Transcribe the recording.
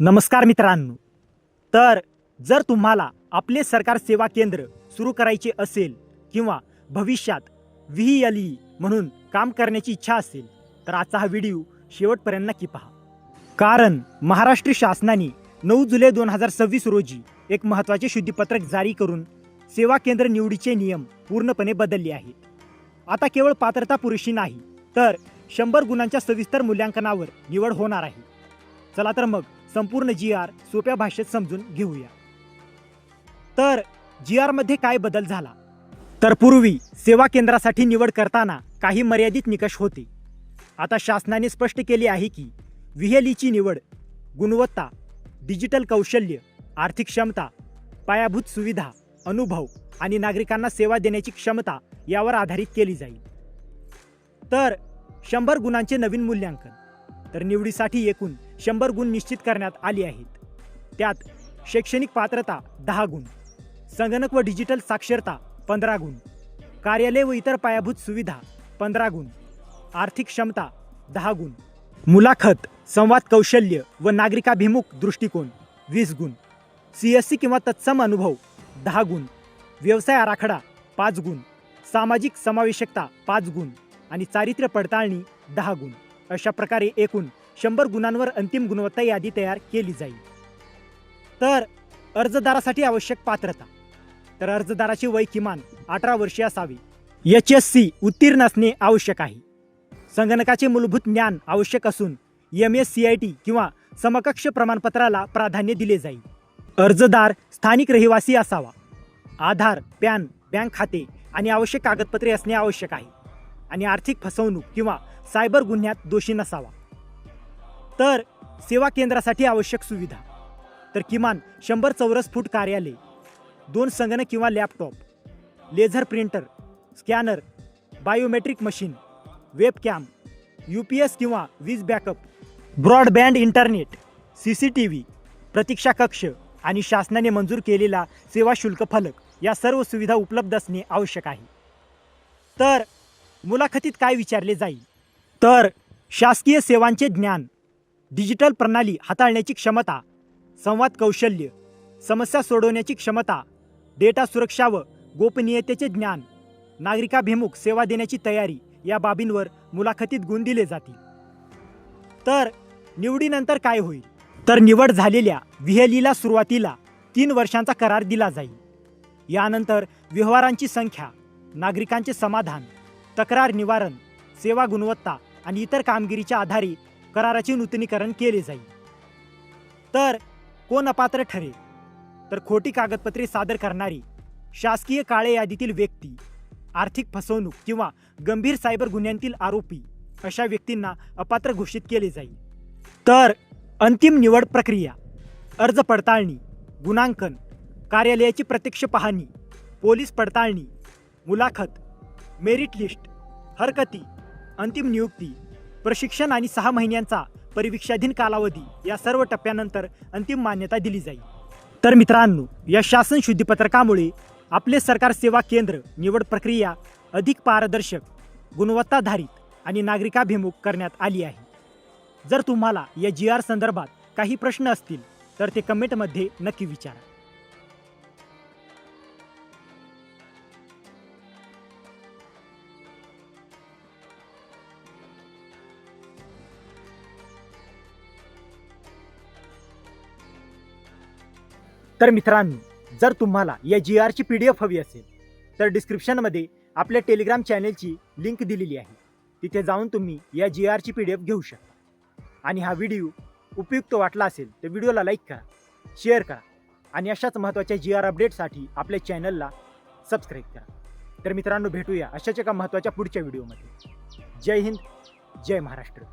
नमस्कार मित्रांनो. तर जर तुम्हाला आपले सरकार सेवा केंद्र सुरू करायचे असेल किंवा भविष्यात व्हीएलई म्हणून काम करण्याची इच्छा असेल तर आजचा हा व्हिडिओ शेवटपर्यंत नक्की पहा. कारण महाराष्ट्र शासनाने 9 जुलै 2026 रोजी एक महत्त्वाचे शुद्धीपत्रक जारी करून सेवा केंद्र निवडीचे नियम पूर्णपणे बदलले आहेत. आता केवळ पात्रता पुरेशी नाही तर 100 गुणांच्या सविस्तर मूल्यांकनावर निवड होणार आहे. चला तर मग संपूर्ण GR सोप्या भाषेत समजून घेऊया. तर GR मध्ये काय बदल झाला तर पूर्वी सेवा केंद्रासाठी निवड करताना काही मर्यादित निकष होते. आता शासनाने स्पष्ट केले आहे की व्हीएलईची निवड गुणवत्ता, डिजिटल कौशल्य, आर्थिक क्षमता, पायाभूत सुविधा, अनुभव आणि नागरिकांना सेवा देण्याची क्षमता यावर आधारित केली जाईल. तर 100 गुणांचे नवीन मूल्यांकन. तर निवडीसाठी एकूण 100 गुण निश्चित करण्यात आले आहेत. त्यात शैक्षणिक पात्रता 10 गुण, संगणक व डिजिटल साक्षरता 15 गुण, कार्यालय व इतर पायाभूत सुविधा 15 गुण, आर्थिक क्षमता 10 गुण, मुलाखत, संवाद कौशल्य व नागरिकाभिमुख दृष्टिकोन 20 गुण, CSC किंवा तत्सम अनुभव 10 गुण, व्यवसाय आराखडा 5 गुण, सामाजिक समावेशकता 5 गुण आणि चारित्र्य पडताळणी 10 गुण. अशा प्रकारे एकूण 100 गुणांवर अंतिम गुणवत्ता यादी तयार केली जाईल. तर अर्जदारासाठी आवश्यक पात्रता. तर अर्जदाराचे वय किमान 18 वर्षे असावे. HSC उत्तीर्ण असणे आवश्यक आहे. संगणकाचे मूलभूत ज्ञान आवश्यक असून MSCIT किंवा समकक्ष प्रमाणपत्राला प्राधान्य दिले जाईल. अर्जदार स्थानिक रहिवासी असावा. आधार, पॅन, बँक खाते आणि आवश्यक कागदपत्रे असणे आवश्यक आहे. आणि आर्थिक फसवणूक किंवा सायबर गुन्ह्यात दोषी नसावा. तर सेवा केंद्रासाठी आवश्यक सुविधा. तर किमान 100 चौरस फूट कार्यालय, 2 संगणक किंवा laptop, laser printer, scanner, biometric machine, webcam, UPS किंवा वीज बॅकअप, ब्रॉडबँड इंटरनेट, CCTV, प्रतीक्षा कक्ष आणि शासनाने मंजूर केलेला सेवा शुल्क फलक या सर्व सुविधा उपलब्ध असणे आवश्यक आहे. तर मुलाखतीत काय विचारले जाईल तर शासकीय सेवांचे ज्ञान, डिजिटल प्रणाली हाताळण्याची क्षमता, संवाद कौशल्य, समस्या सोडवण्याची क्षमता, डेटा सुरक्षा व गोपनीयतेचे ज्ञान, नागरिकाभिमुख सेवा देण्याची तयारी या बाबींवर मुलाखतीत गुण दिले जातील. तर निवडीनंतर काय होईल तर निवड झालेल्या व्हीएलईला सुरुवातीला 3 वर्षांचा करार दिला जाईल. यानंतर व्यवहारांची संख्या, नागरिकांचे समाधान, तक्रार निवारण, सेवा गुणवत्ता आणि इतर कामगिरीच्या आधारे कराराचे नूतनीकरण केले जाईल. तर कोण अपात्र ठरेल तर खोटी कागदपत्रे सादर करणारी, शासकीय काळे यादीतील व्यक्ती, आर्थिक फसवणूक किंवा गंभीर सायबर गुन्ह्यांतील आरोपी अशा व्यक्तींना अपात्र घोषित केले जाईल. तर अंतिम निवड प्रक्रिया. अर्ज पडताळणी, गुणांकन, कार्यालयाची प्रत्यक्ष पाहणी, पोलीस पडताळणी, मुलाखत, मेरिट लिस्ट, हरकती, अंतिम नियुक्ती, प्रशिक्षण आणि 6 महिन्यांचा परिवीक्षाधीन कालावधी या सर्व टप्प्यानंतर अंतिम मान्यता दिली जाईल. तर मित्रांनो, या शासन शुद्धीपत्रकामुळे आपले सरकार सेवा केंद्र निवड प्रक्रिया अधिक पारदर्शक, गुणवत्ताधारित आणि नागरिकाभिमुख करण्यात आली आहे. जर तुम्हाला या GR संदर्भात काही प्रश्न असतील तर ते कमेंटमध्ये नक्की विचारा. तर मित्रांनो, जर तुम्हाला या GRची PDF हवी असेल तर डिस्क्रिप्शनमध्ये आपल्या टेलिग्राम चॅनेलची लिंक दिलेली आहे. तिथे जाऊन तुम्ही या GRची PDF घेऊ शकता. आणि हा व्हिडिओ उपयुक्त वाटला असेल तर व्हिडिओला लाईक करा, शेअर करा आणि अशाच महत्त्वाच्या GR अपडेटसाठी आपल्या चॅनलला सबस्क्राईब करा. तर मित्रांनो, भेटूया अशाच एका महत्त्वाच्या पुढच्या व्हिडिओमध्ये. जय हिंद, जय महाराष्ट्र.